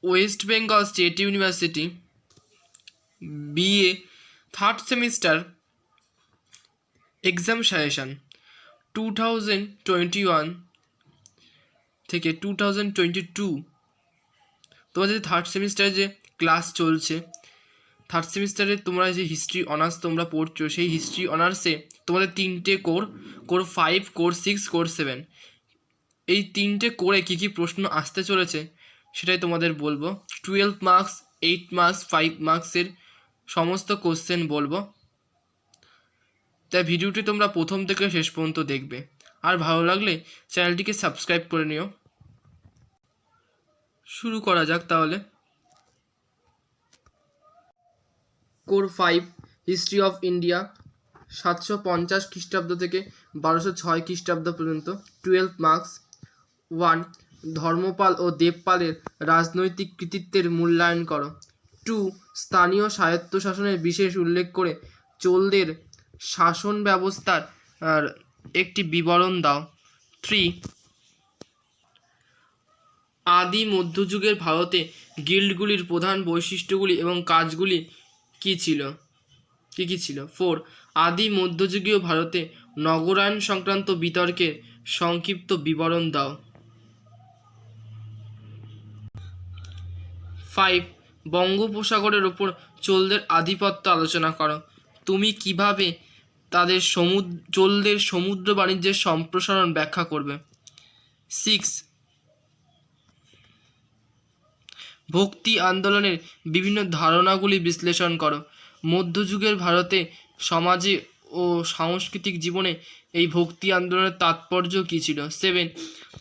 West Bengal state university BA third semester exam suggestion 2021 থেকে 2022 তোমাদের third সেমিস্টারে যে ক্লাস চলছে, থার্ড সেমিস্টারে তোমরা যে হিস্ট্রি অনার্স তোমরা পড়ছো, সেই হিস্ট্রি অনার্সে তোমাদের 3টে কোর 5, কোর 6, কোর 7, এই 3টে কোরে কী কী প্রশ্ন আসতে চলেছে সেটাই তোমাদের বলবো। 12 মার্কস, 8 মার্কস, 5 মার্কসের সমস্ত কোশ্চেন বলবো, তাই ভিডিওটি তোমরা প্রথম থেকে শেষ পর্যন্ত দেখবে। আর ভালো লাগলে চ্যানেলটিকে সাবস্ক্রাইব করে নিও। শুরু করা যাক তাহলে। কোর 5 হিস্ট্রি অফ ইন্ডিয়া 750 খ্রিস্টাব্দ থেকে 1206 খ্রিস্টাব্দ পর্যন্ত, 12 মার্কস। 1. ধর্মপাল ও দেবপালের রাজনৈতিক কৃতিত্বের মূল্যায়ন করো। 2. স্থানীয় স্বায়ত্তশাসনের বিশেষ উল্লেখ করে চোলদের শাসন ব্যবস্থার একটি বিবরণ দাও। 3. আদি মধ্যযুগের ভারতে গিল্ডগুলির প্রধান বৈশিষ্ট্যগুলি এবং কাজগুলি কী কী ছিল। 4. আদি মধ্যযুগীয় ভারতে নগরায়ণ সংক্রান্ত বিতর্কের সংক্ষিপ্ত বিবরণ দাও। 5. বঙ্গোপসাগরের ওপর চোলদের আধিপত্য আলোচনা করো। তুমি কিভাবে চোলদের সমুদ্র বাণিজ্যের সম্প্রসারণ ব্যাখ্যা করবে। 6. ভক্তি আন্দোলনের বিভিন্ন ধারণাগুলি বিশ্লেষণ করো। মধ্যযুগের ভারতে সমাজে ও সাংস্কৃতিক জীবনে এই ভক্তি আন্দোলনের তাৎপর্য কী ছিল। 7.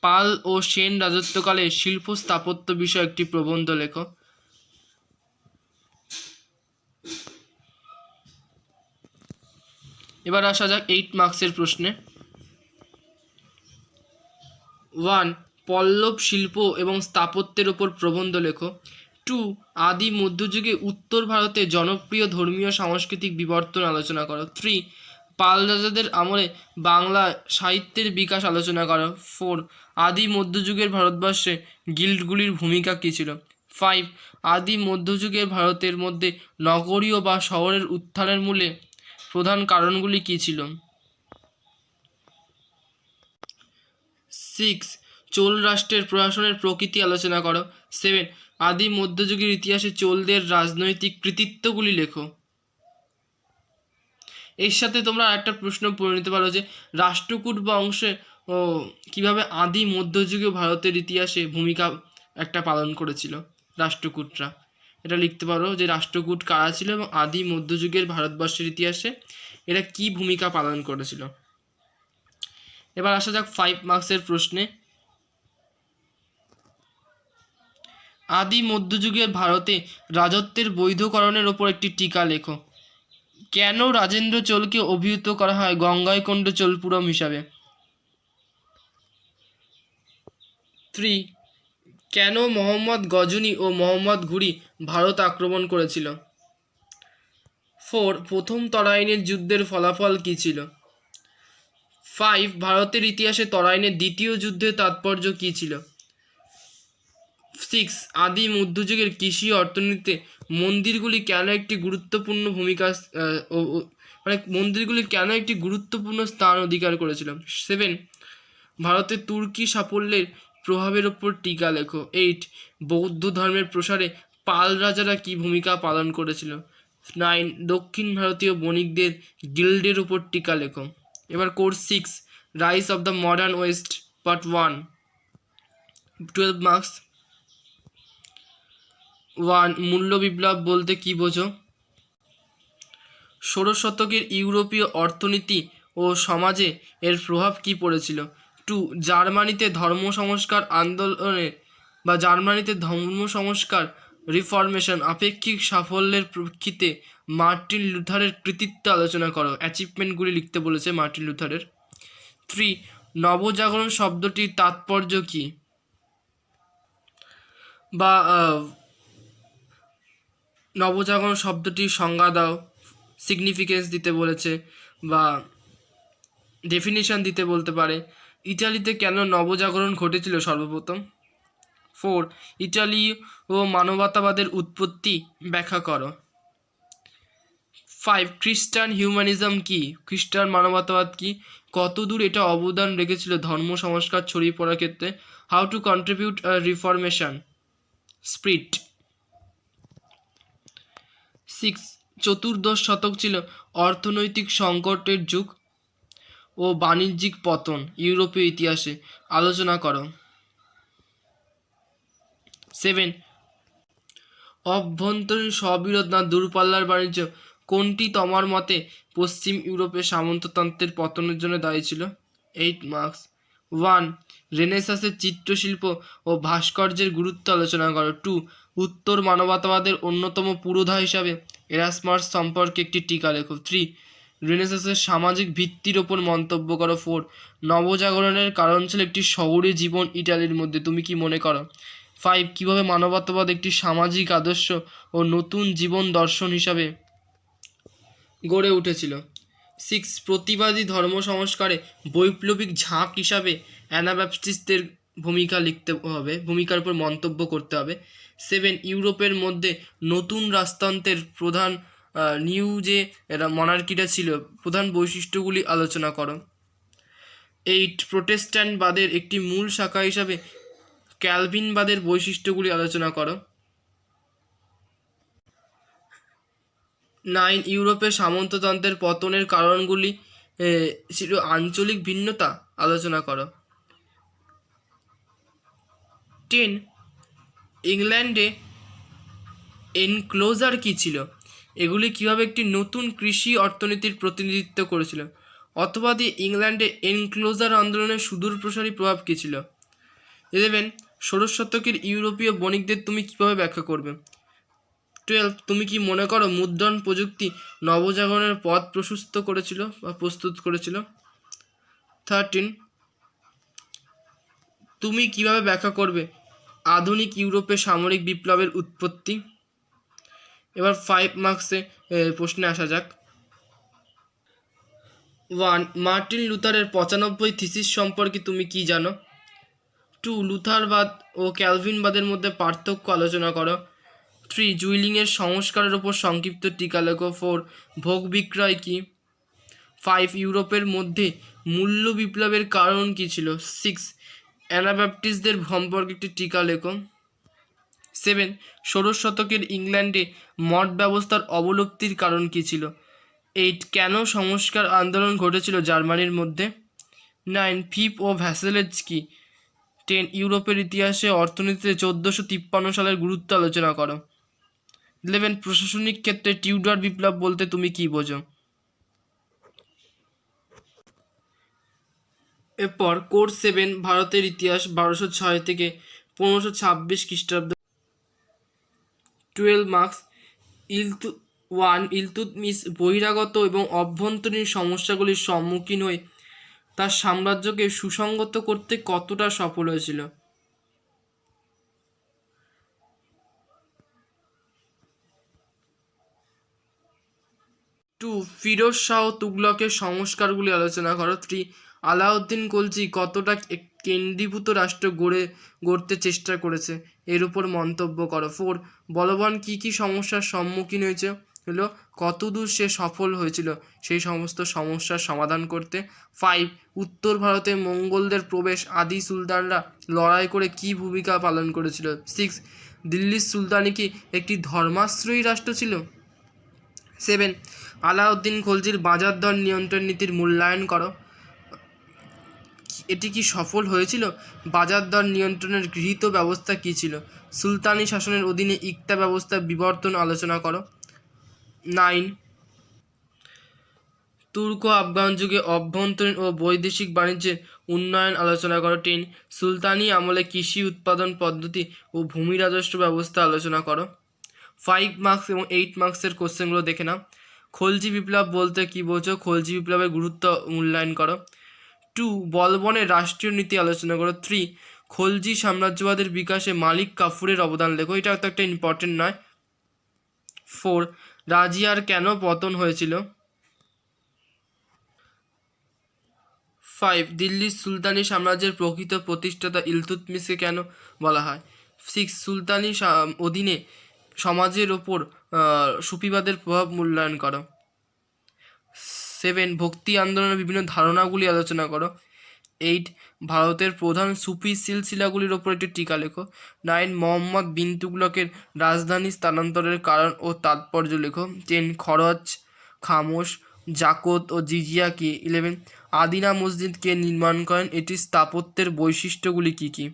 পাল ও সেন রাজত্বকালে শিল্প স্থাপত্য বিষয়ে একটি প্রবন্ধ লেখো। এবার আসা যাক 8 মার্কসের প্রশ্নে। 1. পল্লব শিল্প এবং স্থাপত্যের ওপর প্রবন্ধ লেখো। 2. আদি মধ্যযুগে উত্তর ভারতে জনপ্রিয় ধর্মীয় সাংস্কৃতিক বিবর্তন আলোচনা করো। 3. পাল রাজাদের আমলে বাংলা সাহিত্যের বিকাশ আলোচনা করো। 4. আদি মধ্যযুগের ভারতবর্ষে গিল্ডগুলির ভূমিকা কী ছিল। 5. আদি মধ্যযুগের ভারতের মধ্যে নগরীয় বা শহরের উত্থানের মূলে প্রধান কারণগুলি কী ছিল। 6. চোল রাষ্ট্রের প্রশাসনের প্রকৃতি আলোচনা করো। 7. আদি মধ্যযুগের ইতিহাসে চোলদের রাজনৈতিক কৃতিত্বগুলি লেখো। এর সাথে তোমরা একটা প্রশ্ন পড়ে নিতে পারো যে রাষ্ট্রকূট বংশে কীভাবে আদি মধ্যযুগীয় ভারতের ইতিহাসে ভূমিকা একটা পালন করেছিল রাষ্ট্রকূটরা। এটা লিখতে পারো যে রাষ্ট্রকূট কারা ছিল এবং আদি মধ্যযুগের ভারতবর্ষের ইতিহাসে এরা কী ভূমিকা পালন করেছিল। এবার আসা যাক 5 মার্কসের প্রশ্নে। আদি মধ্যযুগের ভারতে রাজত্বের বৈধকরণের ওপর একটি টীকা লেখো। কেন রাজেন্দ্র চোলকে অভিহিত করা হয় গঙ্গাইকোন্ড চোলপুরম হিসাবে। 3. কেন মোহাম্মদ গজনী ও মোহাম্মদ ঘুরি ভারত আক্রমণ করেছিল। 4. প্রথম তরাইনের যুদ্ধের ফলাফল কী ছিল। 5. ভারতের ইতিহাসে তরাইনের দ্বিতীয় যুদ্ধের তাৎপর্য কী ছিল। 6. আদি মধ্যযুগের কৃষি অর্থনীতিতে মন্দিরগুলি কেন একটি গুরুত্বপূর্ণ ভূমিকা মন্দিরগুলি কেন একটি গুরুত্বপূর্ণ স্থান অধিকার করেছিল। 7. ভারতে তুর্কি সাফল্যের প্রভাবের ওপর টীকা লেখো। 8. বৌদ্ধ ধর্মের প্রসারে পাল রাজারা কী ভূমিকা পালন করেছিল। 9. দক্ষিণ ভারতীয় বণিকদের গিল্ডের উপর টীকা লেখো। এবার course 6 rise of the modern West part 1, 12 marks. 1. মূল্য বিপ্লব বলতে কী বোঝো। 16 শতকের ইউরোপীয় অর্থনীতি ও সমাজে এর প্রভাব কী পড়েছিল। 2. জার্মানিতে ধর্ম সংস্কার আন্দোলনে বা জার্মানিতে ধর্ম সংস্কার রিফরমেশন আপেক্ষিক সাফল্যের প্রেক্ষিতে মার্টিন লুথারের কৃতিত্ব আলোচনা করো। অ্যাচিভমেন্টগুলি লিখতে বলেছে মার্টিন লুথারের। 3. নবজাগরণ শব্দটির তাৎপর্য কী বা নবজাগরণ শব্দটির সংজ্ঞা দাও, সিগনিফিকেন্স দিতে বলেছে বা ডেফিনিশন দিতে বলতে পারে। ইতালিতে কেন নবজাগরণ ঘটেছিল সর্বপ্রথম। 4 ইটালি ও মানবতাবাদের উৎপত্তি ব্যাখ্যা করো। 5 খ্রিস্টান হিউম্যানিজম কি? খ্রিস্টান মানবতাবাদ কি? কতদূর এটা অবদান রেখেছিল ধর্ম সংস্কার ছড়িয়ে পড়ার ক্ষেত্রে? How to contribute reformation spirit. 6 চতুর্দশ শতক ছিল অর্থনৈতিক সংকটের যুগ ও বাণিজ্যিক পতন ইউরোপীয় ইতিহাসে, আলোচনা করো। 7 অভ্যন্তরীণ স্ববিরোধ না দূরপাল্লার বাণিজ্য কোনটি তোমার মতে পশ্চিম ইউরোপের সামন্ততন্ত্রের পতনের জন্য দায়ী ছিল? 8 মার্কস। 1 রেনেসাঁসের চিত্রশিল্প ও ভাস্কর্যের গুরুত্ব আলোচনা করো। 2 উত্তর মানবতাবাদের অন্যতম পুরোধা হিসাবে এরাসমাস সম্পর্কে একটি টিকা লেখো। 3 রেনেসাঁসের সামাজিক ভিত্তির ওপর মন্তব্য করো। 4 নবজাগরণের কারণ ছিল একটি শহুরে জীবন ইটালির মধ্যে, তুমি কি মনে করো? 5 কীভাবে মানবতাবাদ একটি সামাজিক আদর্শ ও নতুন জীবন দর্শন হিসাবে গড়ে উঠেছিল। 6 প্রতিবাদী ধর্ম সংস্কারে বৈপ্লবিক ঝাঁক হিসাবে অ্যানাব্যাপটিস্টদের ভূমিকার উপর মন্তব্য করতে হবে। 7 ইউরোপের মধ্যে নতুন রাজতন্ত্রের প্রধান নিউ যে মনার্কিটা ছিল প্রধান বৈশিষ্ট্যগুলি আলোচনা করো। 8 প্রোটেস্ট্যান্টবাদের একটি মূল শাখা হিসাবে ক্যালভিনবাদের বৈশিষ্ট্যগুলি আলোচনা করো। 9 ইউরোপের সামন্ততন্ত্রের পতনের কারণগুলি ছিল আঞ্চলিক ভিন্নতা, আলোচনা করো। 10 ইংল্যান্ডে এনক্লোজার কী ছিল? এগুলি কিভাবে একটি নতুন কৃষি অর্থনীতির প্রতিনিধিত্ব করেছিল? অথবা দিয়ে ইংল্যান্ডে এনক্লোজার আন্দোলনের সুদূরপ্রসারী প্রভাব কী ছিল? 11 ষোড়শ শতকের ইউরোপীয় বণিকদের তুমি কিভাবে ব্যাখ্যা করবে? 12 তুমি কি মনে করো মুদ্রণ প্রযুক্তি নবজাগরণের পথ প্রস্তুত করেছিল? 13 তুমি কিভাবে ব্যাখ্যা করবে আধুনিক ইউরোপে সামরিক বিপ্লবের উৎপত্তি? এবার 5 মার্কসে প্রশ্নে আসা যাক। 1 মার্টিন লুথারের 95 থিসিস সম্পর্কে তুমি কি জানো? 2 লুথারবাদ ও ক্যালভিনবাদের মধ্যে পার্থক্য আলোচনা করো। 3 জুইলিংয়ের সংস্কারের ওপর সংক্ষিপ্ত টিকা লেখো। 4 ভোগ বিক্রয় কি? 5 ইউরোপের মধ্যে মূল্য বিপ্লবের কারণ কি ছিল? 6 অ্যানাব্যাপটিস্টদের সম্পর্কে একটি টিকা লেখো। 7 ষোড়শ শতকের ইংল্যান্ডে মঠ ব্যবস্থার অবলুপ্তির কারণ কি ছিল? 8 কেন সংস্কার আন্দোলন ঘটেছিল জার্মানির মধ্যে? 9 ফিপ ও ভ্যাসেলেজ কি? 10 ইউরোপের ইতিহাসে অর্থনীতিতে 1453 সালের গুরুত্ব আলোচনা করো। 11 প্রশাসনিক ক্ষেত্রে টিউডার বিপ্লব বলতে তুমি কি বোঝো? এরপর কোর্স 7 ভারতের ইতিহাস 1206 থেকে 1526 খ্রিস্টাব্দ। 12 মার্কস। 1 ইলতুৎমিশ বহিরাগত এবং অভ্যন্তরীণ সমস্যাগুলির সম্মুখীন হয়ে তার সাম্রাজ্যকে সুসংগত করতে কতটা সফল হয়েছিল? 2 ফিরোজ শাহ তুগলকের সংস্কারগুলি আলোচনা করো। 3 আলাউদ্দিন খলজি কতটা কেন্দ্রীভূত রাষ্ট্র গড়তে চেষ্টা করেছে এর উপর মন্তব্য করো। 4 বলবান কী কী সমস্যার সম্মুখীন হলো কতদূর সে সফল হয়েছিল সেই সমস্ত সমস্যার সমাধান করতে? 5 উত্তর ভারতে মঙ্গলদের প্রবেশ আদি সুলতানরা লড়াই করে কী ভূমিকা পালন করেছিল? 6 দিল্লির সুলতানি কি একটি ধর্মাশ্রয়ী রাষ্ট্র ছিল? 7 আলাউদ্দিন খলজির বাজার দর নিয়ন্ত্রণ নীতির মূল্যায়ন করো, এটি কি সফল হয়েছিল? বাজার দর নিয়ন্ত্রণের গৃহীত ব্যবস্থা কী ছিল? সুলতানি শাসনের অধীনে ইকতা ব্যবস্থার বিবর্তন আলোচনা করো। 9 তুর্ক আফগান যুগে অভ্যন্তরীণ ও বৈদেশিক বাণিজ্যের উন্নয়ন আলোচনা করো। 10 সুলতানি আমলে কৃষি উৎপাদন পদ্ধতি ও ভূমি রাজস্ব ব্যবস্থা আলোচনা করো। 5 মার্কস এবং 8 মার্কসের কোশ্চেনগুলো দেখে নাও। খলজি বিপ্লব বলতে কী বোঝো? খলজি বিপ্লবের গুরুত্ব মূল্যায়ন করো। 2 বলবনের রাষ্ট্রীয় নীতি আলোচনা করো। 3 খলজি সাম্রাজ্যবাদের বিকাশে মালিক কাফুরের অবদান লেখো, এটা তো একটা ইম্পর্টেন্ট নয়। 4 রাজিয়ার কেন পতন হয়েছিল? 5 দিল্লির সুলতানি সাম্রাজ্যের প্রকৃত প্রতিষ্ঠাতা ইলতুৎমিশকে কেন বলা হয়? সিক্স সুলতানি অধীনে সমাজের ওপর সুফিবাদের প্রভাব মূল্যায়ন করো। 7 ভক্তি আন্দোলনের বিভিন্ন ধারণাগুলি আলোচনা করো। 8 ভারতের প্রধান সুফি সিলসিলাগুলির ওপর একটি টিকা লেখো। 9 মোহাম্মদ বিন তুগলকের রাজধানী স্থানান্তরের কারণ ও তাৎপর্য লেখো। 10 খরচ, খামোশ, জাকত ও জিজিয়া কি। 11 আদিনা মসজিদ কে নির্মাণ করেন, এটির স্থাপত্যের বৈশিষ্ট্যগুলি কী কী।